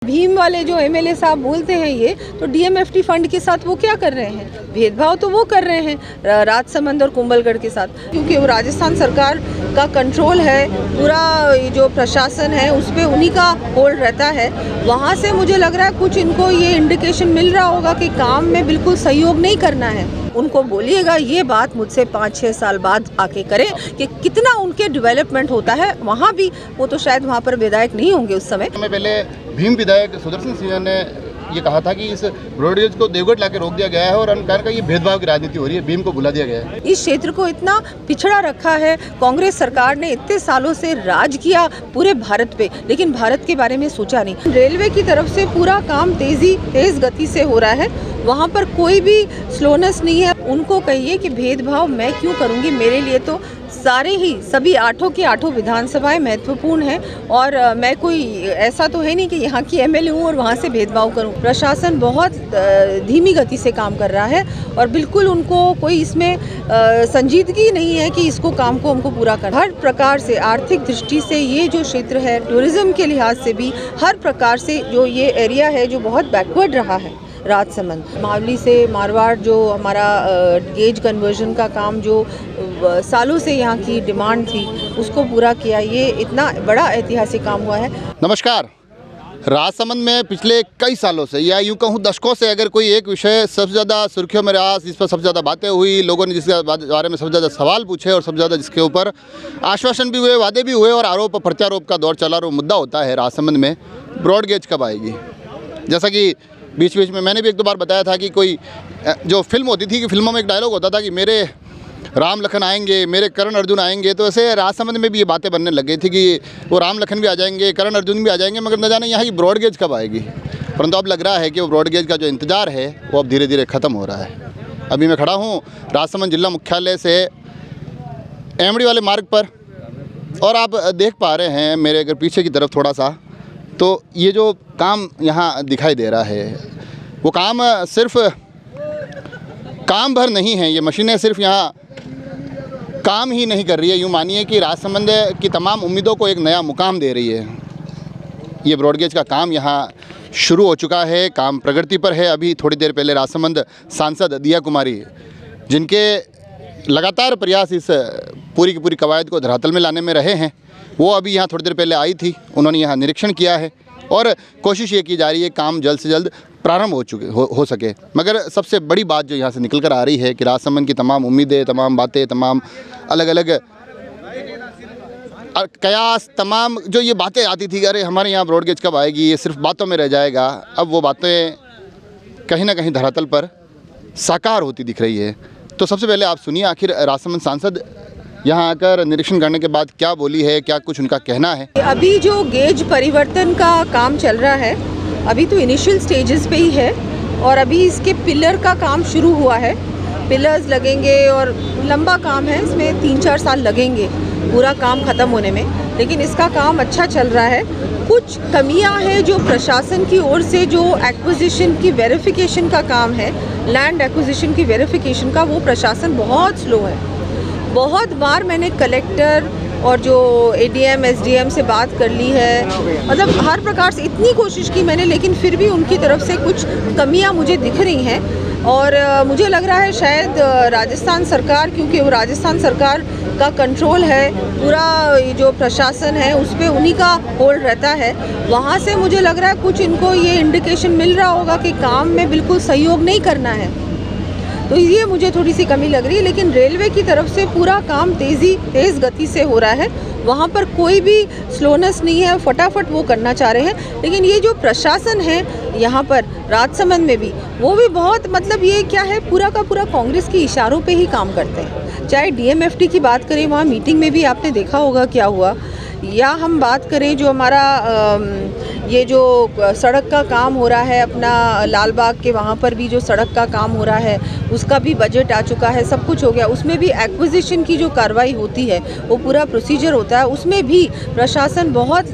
भीम वाले जो एमएलए साहब बोलते हैं ये तो डीएमएफटी फंड के साथ वो क्या कर रहे हैं, भेदभाव तो वो कर रहे हैं राजसमंद और कुंभलगढ़ के साथ, क्योंकि वो राजस्थान सरकार का कंट्रोल है, पूरा जो प्रशासन है उस पर उन्हीं का होल्ड रहता है। वहाँ से मुझे लग रहा है कुछ इनको ये इंडिकेशन मिल रहा होगा कि काम में बिल्कुल सहयोग नहीं करना है। उनको बोलिएगा ये बात मुझसे 5-6 साल बाद आके करें कि कितना उनके डेवलपमेंट होता है। वहाँ भी वो तो शायद वहाँ पर विधायक नहीं होंगे उस समय। पहले भीम विधायक सुदर्शन सिंह ने ये कहा था कि इस ब्रॉडगेज को देवगढ़ लाके रोक दिया गया है और उन्होंने कहा ये भेदभाव की राजनीति हो रही है, भीम को बुला दिया गया है। इस क्षेत्र को इतना पिछड़ा रखा है, कांग्रेस सरकार ने इतने सालों से राज किया पूरे भारत पे, लेकिन भारत के बारे में सोचा नहीं। रेलवे की तरफ से पूरा काम तेज गति से हो रहा है, वहाँ पर कोई भी स्लोनेस नहीं है। उनको कहिए कि भेदभाव मैं क्यों करूँगी, मेरे लिए तो सारे ही सभी 8 की 8 विधानसभाएं महत्वपूर्ण हैं और मैं कोई ऐसा तो है नहीं कि यहाँ की एमएलए हूँ और वहाँ से भेदभाव करूँ। प्रशासन बहुत धीमी गति से काम कर रहा है और बिल्कुल उनको कोई इसमें संजीदगी नहीं है कि इसको काम को हमको पूरा करना। हर प्रकार से आर्थिक दृष्टि से ये जो क्षेत्र है, टूरिज्म के लिहाज से भी हर प्रकार से जो ये एरिया है जो बहुत बैकवर्ड रहा है। राजसमंद मावली से मारवाड़ जो हमारा गेज कन्वर्जन का काम जो सालों से यहाँ की डिमांड थी उसको पूरा किया, ये इतना बड़ा ऐतिहासिक काम हुआ है। नमस्कार। राजसमंद में पिछले कई सालों से या यूँ कहूँ दशकों से अगर कोई एक विषय सबसे ज़्यादा सुर्खियों में रहा, जिस पर सबसे ज़्यादा बातें हुई, लोगों ने जिसके बारे में सबसे ज़्यादा सवाल पूछे और सबसे ज़्यादा जिसके ऊपर आश्वासन भी हुए, वादे भी हुए और आरोप प्रत्यारोप का दौर चला, और वो मुद्दा होता है राजसमंद में ब्रॉडगेज कब आएगी। जैसा कि बीच बीच में मैंने भी 1-2 बार बताया था कि कोई जो फिल्म होती थी कि फिल्मों में एक डायलॉग होता था कि मेरे राम लखन आएंगे, मेरे करण अर्जुन आएंगे, तो ऐसे राजसमंद में भी ये बातें बनने लग गई थी कि वो राम लखन भी आ जाएंगे, करण अर्जुन भी आ जाएंगे, मगर न जाने यहाँ की ब्रॉडगेज कब आएगी। परंतु अब लग रहा है कि वो ब्रॉडगेज का जो इंतज़ार है वो अब धीरे धीरे ख़त्म हो रहा है। अभी मैं खड़ा हूँ राजसमंद जिला मुख्यालय से एमडी वाले मार्ग पर और आप देख पा रहे हैं मेरे अगर पीछे की तरफ थोड़ा सा, तो ये जो काम यहाँ दिखाई दे रहा है वो काम सिर्फ काम भर नहीं है। ये मशीनें सिर्फ यहाँ काम ही नहीं कर रही है, यूँ मानिए कि राजसमंद की तमाम उम्मीदों को एक नया मुकाम दे रही है। ये ब्रॉडगेज का काम यहाँ शुरू हो चुका है, काम प्रगति पर है। अभी थोड़ी देर पहले राजसमंद सांसद दिया कुमारी, जिनके लगातार प्रयास इस पूरी की पूरी कवायद को धरातल में लाने में रहे हैं, वो अभी यहाँ थोड़ी देर पहले आई थी। उन्होंने यहाँ निरीक्षण किया है और कोशिश ये की जा रही है काम जल्द से जल्द प्रारंभ हो सके। मगर सबसे बड़ी बात जो यहाँ से निकल कर आ रही है कि राजसमंद की तमाम उम्मीदें, तमाम बातें, तमाम अलग अलग कयास, तमाम जो ये बातें आती थी, अरे हमारे यहाँ ब्रॉडगेज कब आएगी, ये सिर्फ बातों में रह जाएगा, अब वो बातें कहीं ना कहीं धरातल पर साकार होती दिख रही है। तो सबसे पहले आप सुनिए आखिर राजसमंद सांसद यहाँ आकर निरीक्षण करने के बाद क्या बोली है, क्या कुछ उनका कहना है। अभी जो गेज परिवर्तन का काम चल रहा है अभी तो इनिशियल स्टेजेस पे ही है और अभी इसके पिलर का काम शुरू हुआ है। पिलर्स लगेंगे और लंबा काम है, इसमें 3-4 साल लगेंगे पूरा काम ख़त्म होने में, लेकिन इसका काम अच्छा चल रहा है। कुछ कमियां हैं जो प्रशासन की ओर से, जो एक्विजिशन की वेरिफिकेशन का काम है, लैंड एक्विजिशन की वेरिफिकेशन का, वो प्रशासन बहुत स्लो है। बहुत बार मैंने कलेक्टर और जो एडीएम एसडीएम से बात कर ली है, मतलब हर प्रकार से इतनी कोशिश की मैंने, लेकिन फिर भी उनकी तरफ से कुछ कमियां मुझे दिख रही हैं। और मुझे लग रहा है शायद राजस्थान सरकार, क्योंकि वो राजस्थान सरकार का कंट्रोल है, पूरा जो प्रशासन है उस पर उन्हीं का होल्ड रहता है, वहाँ से मुझे लग रहा है कुछ इनको ये इंडिकेशन मिल रहा होगा कि काम में बिल्कुल सहयोग नहीं करना है, तो ये मुझे थोड़ी सी कमी लग रही है। लेकिन रेलवे की तरफ से पूरा काम तेज़ गति से हो रहा है, वहाँ पर कोई भी स्लोनेस नहीं है, फटाफट वो करना चाह रहे हैं। लेकिन ये जो प्रशासन है यहाँ पर राजसमंद में भी, वो भी बहुत, मतलब ये क्या है, पूरा का पूरा कांग्रेस के इशारों पे ही काम करते हैं। चाहे डीएमएफटी की बात करें, वहाँ मीटिंग में भी आपने देखा होगा क्या हुआ, या हम बात करें जो हमारा ये जो सड़क का काम हो रहा है अपना लाल बाग के, वहाँ पर भी जो सड़क का काम हो रहा है उसका भी बजट आ चुका है, सब कुछ हो गया। उसमें भी एक्विजिशन की जो कार्रवाई होती है, वो पूरा प्रोसीजर होता है, उसमें भी प्रशासन बहुत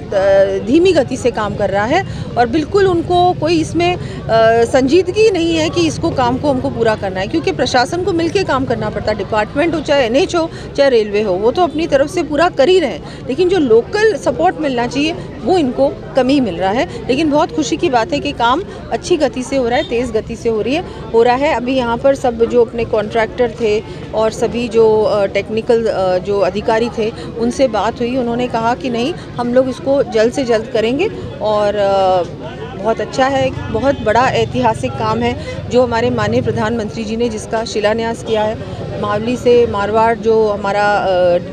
धीमी गति से काम कर रहा है और बिल्कुल उनको कोई इसमें संजीदगी नहीं है कि इसको काम को हमको पूरा करना है, क्योंकि प्रशासन को मिलके काम करना पड़ता है। डिपार्टमेंट हो, चाहे NH हो, चाहे रेलवे हो, वो तो अपनी तरफ से पूरा कर ही रहे हैं, लेकिन जो लोकल सपोर्ट मिलना चाहिए वो इनको कमी मिल रहा है। लेकिन बहुत खुशी की बात है कि काम अच्छी गति से हो रहा है, तेज़ गति से हो रहा है। अभी यहाँ पर सब जो अपने कॉन्ट्रैक्टर थे और सभी जो टेक्निकल जो अधिकारी थे उनसे बात हुई, उन्होंने कहा कि नहीं, हम लोग इसको जल्द से जल्द करेंगे और बहुत अच्छा है। एक बहुत बड़ा ऐतिहासिक काम है जो हमारे माननीय प्रधानमंत्री जी ने जिसका शिलान्यास किया है। मावली से मारवाड़ जो हमारा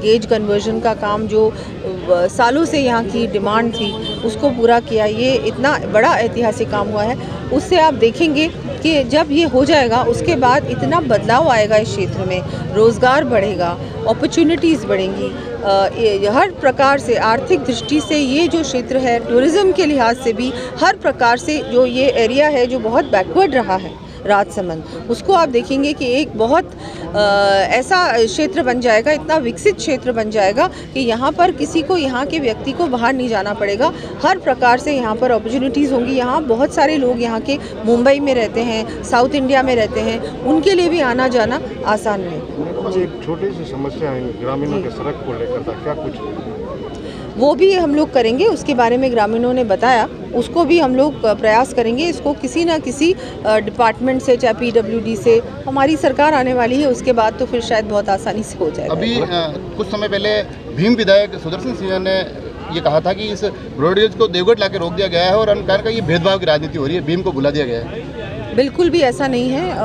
गेज कन्वर्जन का काम जो सालों से यहाँ की डिमांड थी उसको पूरा किया। ये इतना बड़ा ऐतिहासिक काम हुआ है। उससे आप देखेंगे कि जब ये हो जाएगा उसके बाद इतना बदलाव आएगा इस क्षेत्र में, रोज़गार बढ़ेगा, अपॉर्चुनिटीज़ बढ़ेंगी, हर प्रकार से आर्थिक दृष्टि से ये जो क्षेत्र है, टूरिज़्म के लिहाज से भी हर प्रकार से जो ये एरिया है जो बहुत बैकवर्ड रहा है राजसमंद, उसको आप देखेंगे कि एक बहुत ऐसा क्षेत्र बन जाएगा, इतना विकसित क्षेत्र बन जाएगा कि यहाँ पर किसी को, यहाँ के व्यक्ति को बाहर नहीं जाना पड़ेगा। हर प्रकार से यहाँ पर अपॉर्चुनिटीज़ होंगी। यहाँ बहुत सारे लोग यहाँ के मुंबई में रहते हैं, साउथ इंडिया में रहते हैं, उनके लिए भी आना जाना आसान है। एक छोटी सी समस्या है ग्रामीणों के सड़क को लेकर था, क्या कुछ वो भी हम लोग करेंगे, उसके बारे में ग्रामीणों ने बताया, उसको भी हम लोग प्रयास करेंगे। इसको किसी ना किसी डिपार्टमेंट से, चाहे PWD से, हमारी सरकार आने वाली है, उसके बाद तो फिर शायद बहुत आसानी से हो जाएगा। अभी कुछ समय पहले भीम विधायक सुदर्शन सिंह ने ये कहा था कि इस ब्रॉडगेज को देवगढ़ लाके रोक दिया गया है और अनकार का ये भेदभाव की राजनीति हो रही है, भीम को भुला दिया गया है। बिल्कुल भी ऐसा नहीं है।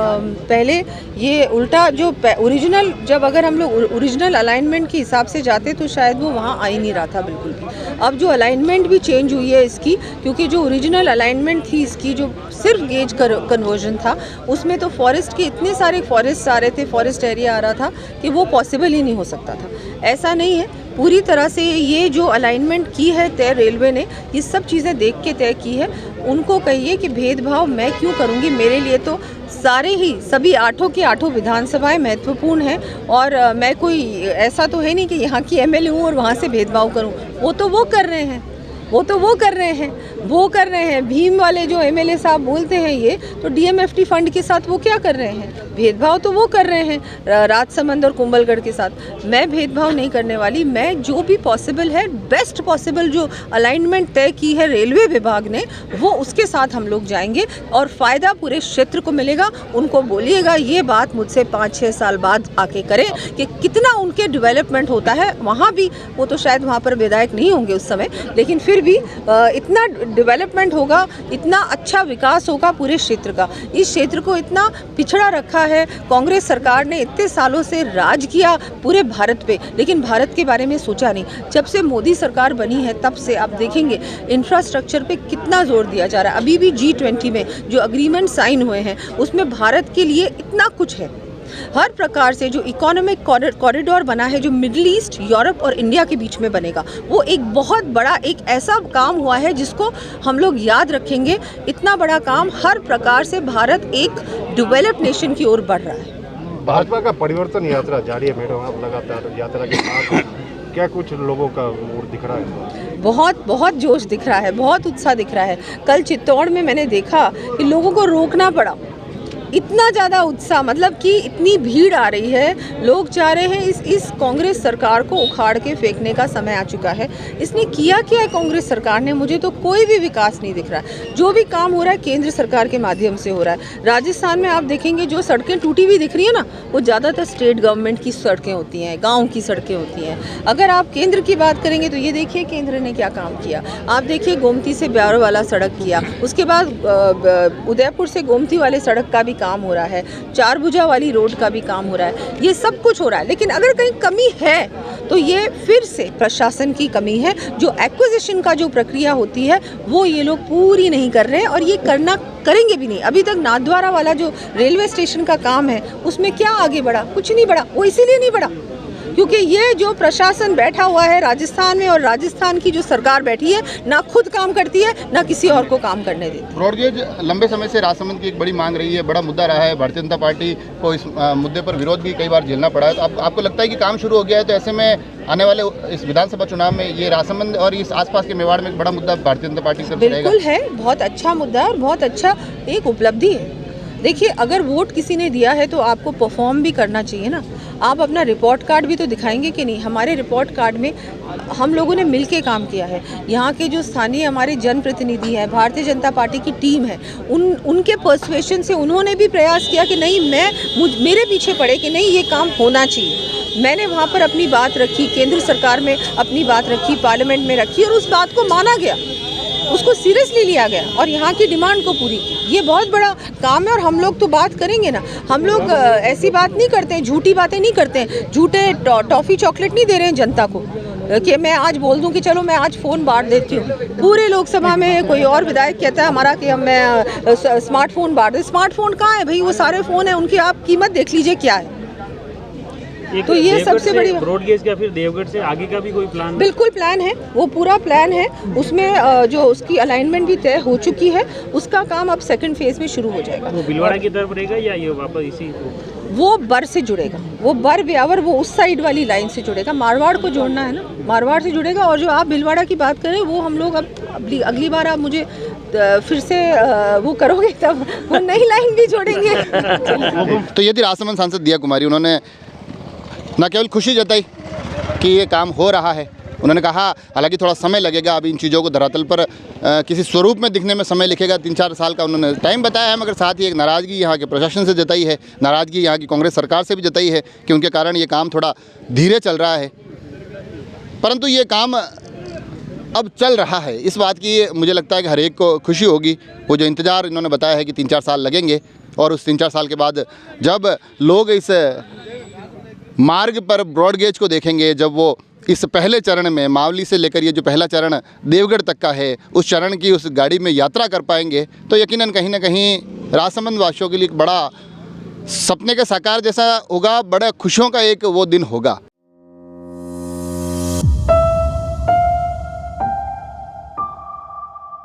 पहले ये उल्टा जो ओरिजिनल, जब अगर हम लोग ओरिजिनल अलाइनमेंट के हिसाब से जाते तो शायद वो वहाँ आ ही नहीं रहा था बिल्कुल भी। अब जो अलाइनमेंट भी चेंज हुई है इसकी, क्योंकि जो ओरिजिनल अलाइनमेंट थी इसकी, जो सिर्फ गेज कन्वर्जन था, उसमें तो फॉरेस्ट के इतने सारे फॉरेस्ट आ रहे थे, फॉरेस्ट एरिया आ रहा था कि वो पॉसिबल ही नहीं हो सकता था। ऐसा नहीं है, पूरी तरह से ये जो अलाइनमेंट की है तय रेलवे ने, ये सब चीज़ें देख के तय की है। उनको कहिए कि भेदभाव मैं क्यों करूँगी, मेरे लिए तो सारे ही सभी 8 की 8 विधानसभाएं महत्वपूर्ण हैं और मैं कोई ऐसा तो है नहीं कि यहाँ की MLA हूँ और वहाँ से भेदभाव करूँ। वो तो वो कर रहे हैं, वो कर रहे हैं। भीम वाले जो MLA साहब बोलते हैं ये, तो DMFT फंड के साथ वो क्या कर रहे हैं, भेदभाव तो वो कर रहे हैं राजसमंद और कुंभलगढ़ के साथ। मैं भेदभाव नहीं करने वाली। मैं जो भी पॉसिबल है, बेस्ट पॉसिबल जो अलाइनमेंट तय की है रेलवे विभाग ने, वो उसके साथ हम लोग जाएंगे और फ़ायदा पूरे क्षेत्र को मिलेगा। उनको बोलिएगा ये बात मुझसे 5-6 साल बाद आके करें कि कितना उनके डेवलपमेंट होता है। वहाँ भी वो तो शायद वहाँ पर विधायक नहीं होंगे उस समय, लेकिन फिर भी इतना डेवलपमेंट होगा, इतना अच्छा विकास होगा पूरे क्षेत्र का। इस क्षेत्र को इतना पिछड़ा रखा है कांग्रेस सरकार ने, इतने सालों से राज किया पूरे भारत पे, लेकिन भारत के बारे में सोचा नहीं। जब से मोदी सरकार बनी है तब से आप देखेंगे इंफ्रास्ट्रक्चर पे कितना जोर दिया जा रहा है। अभी भी G20 में जो अग्रीमेंट साइन हुए हैं उसमें भारत के लिए इतना कुछ है। हर प्रकार से जो इकोनॉमिक कॉरिडोर बना है, जो मिडिल ईस्ट, यूरोप और इंडिया के बीच में बनेगा, वो एक बहुत बड़ा एक ऐसा काम हुआ है जिसको हम लोग याद रखेंगे। इतना बड़ा काम, हर प्रकार से भारत एक डेवलप्ड नेशन की ओर बढ़ रहा है। भाजपा का परिवर्तन यात्रा जारी है मैडम, आप लगातार यात्रा के साथ क्या कुछ लोगों का मूड दिख रहा है? बहुत जोश दिख रहा है, बहुत उत्साह दिख रहा है। कल चित्तौड़ में मैंने देखा कि लोगों को रोकना पड़ा, इतना ज़्यादा उत्साह, मतलब कि इतनी भीड़ आ रही है। लोग चाह रहे हैं इस कांग्रेस सरकार को उखाड़ के फेंकने का समय आ चुका है। इसने किया क्या है कांग्रेस सरकार ने? मुझे तो कोई भी विकास नहीं दिख रहा है। जो भी काम हो रहा है केंद्र सरकार के माध्यम से हो रहा है। राजस्थान में आप देखेंगे जो सड़कें टूटी हुई दिख रही है ना, वो ज़्यादातर स्टेट गवर्नमेंट की सड़कें होती हैं, गाँव की सड़कें होती हैं। अगर आप केंद्र की बात करेंगे तो ये देखिए केंद्र ने क्या काम किया। आप देखिए गोमती से ब्यावर वाला सड़क किया, उसके बाद उदयपुर से गोमती वाले सड़क का भी काम हो रहा है, चारभुजा वाली रोड का भी काम हो रहा है। ये सब कुछ हो रहा है, लेकिन अगर कहीं कमी है तो ये फिर से प्रशासन की कमी है। जो एक्विजिशन का जो प्रक्रिया होती है वो ये लोग पूरी नहीं कर रहे हैं और ये करेंगे भी नहीं। अभी तक नाथद्वारा वाला जो रेलवे स्टेशन का काम है उसमें क्या आगे बढ़ा? कुछ नहीं बढ़ा। वो इसीलिए नहीं बढ़ा क्योंकि ये जो प्रशासन बैठा हुआ है राजस्थान में और राजस्थान की जो सरकार बैठी है ना खुद काम करती है ना किसी और को काम करने देती। ब्रॉडगेज लंबे समय से राजसमंद की एक बड़ी मांग रही है, बड़ा मुद्दा रहा है। भारतीय जनता पार्टी को इस मुद्दे पर विरोध भी कई बार झेलना पड़ा है। तो आपको लगता है कि काम शुरू हो गया है, तो ऐसे में आने वाले इस विधानसभा चुनाव में ये राजसमंद और इस आसपास के मेवाड़ में एक बड़ा मुद्दा भारतीय जनता पार्टी की तरफ से रहेगा? बिल्कुल है, बहुत अच्छा मुद्दा है और बहुत अच्छा एक उपलब्धि है। देखिए, अगर वोट किसी ने दिया है तो आपको परफॉर्म भी करना चाहिए ना। आप अपना रिपोर्ट कार्ड भी तो दिखाएंगे कि नहीं। हमारे रिपोर्ट कार्ड में हम लोगों ने मिलके काम किया है। यहाँ के जो स्थानीय हमारे जनप्रतिनिधि हैं, भारतीय जनता पार्टी की टीम है, उनके पर्सुएशन से उन्होंने भी प्रयास किया कि नहीं, मेरे पीछे पड़े कि नहीं ये काम होना चाहिए। मैंने वहाँ पर अपनी बात रखी, केंद्र सरकार में अपनी बात रखी, पार्लियामेंट में रखी और उस बात को माना गया, उसको सीरियसली लिया गया और यहाँ की डिमांड को पूरी की। ये बहुत बड़ा काम है और हम लोग तो बात करेंगे ना। हम लोग ऐसी बात नहीं करते हैं, झूठी बातें नहीं करते हैं, झूठे टॉफ़ी चॉकलेट नहीं दे रहे हैं जनता को कि मैं आज बोल दूं कि चलो मैं आज फ़ोन बांट देती हूँ। पूरे लोकसभा में कोई और विधायक कहता है हमारा कि मैं स्मार्टफोन बांट दूँ। स्मार्टफोन कहाँ है भाई? वो सारे फ़ोन हैं, उनकी आप कीमत देख लीजिए क्या है। तो ये सबसे बड़ी ब्रॉडगेज का फिर देवगढ़ से आगे का भी कोई प्लान? बिल्कुल प्लान है, वो पूरा प्लान है। उसमें जो उसकी अलाइनमेंट भी तय हो चुकी है, उसका काम अब सेकंड फेज में शुरू हो जाएगा। वो भीलवाड़ा की तरफ रहेगा या ये वापस इसी? वो बर से जुड़ेगा, वो बर ब्यावर वो उस साइड वाली लाइन से जुड़ेगा। मारवाड़ को जोड़ना है ना, मारवाड़ से जुड़ेगा। और जो आप भीलवाड़ा की बात करें वो हम लोग अब अगली बार आप मुझे फिर से वो करोगे तब वो नई लाइन भी जोड़ेंगे। तो ये थी राजसमंद सांसद दिया कुमारी। उन्होंने न केवल खुशी जताई कि ये काम हो रहा है, उन्होंने कहा हालांकि थोड़ा समय लगेगा, अभी इन चीज़ों को धरातल पर किसी स्वरूप में दिखने में समय लिखेगा, 3-4 साल का उन्होंने टाइम बताया है। मगर साथ ही एक नाराज़गी यहाँ के प्रशासन से जताई है, नाराज़गी यहाँ की कांग्रेस सरकार से भी जताई है कि उनके कारण ये काम थोड़ा धीरे चल रहा है। परंतु ये काम अब चल रहा है, इस बात की मुझे लगता है कि हर एक को खुशी होगी। वो जो इंतज़ार इन्होंने बताया है कि 3-4 साल लगेंगे और उस 3-4 साल के बाद जब लोग इस मार्ग पर ब्रॉडगेज को देखेंगे, जब वो इस पहले चरण में मावली से लेकर ये जो पहला चरण देवगढ़ तक का है, उस चरण की उस गाड़ी में यात्रा कर पाएंगे, तो यकीनन कहीं ना कहीं राजसमंद वासियों के लिए एक बड़ा सपने का साकार जैसा होगा, बड़ा खुशियों का एक वो दिन होगा।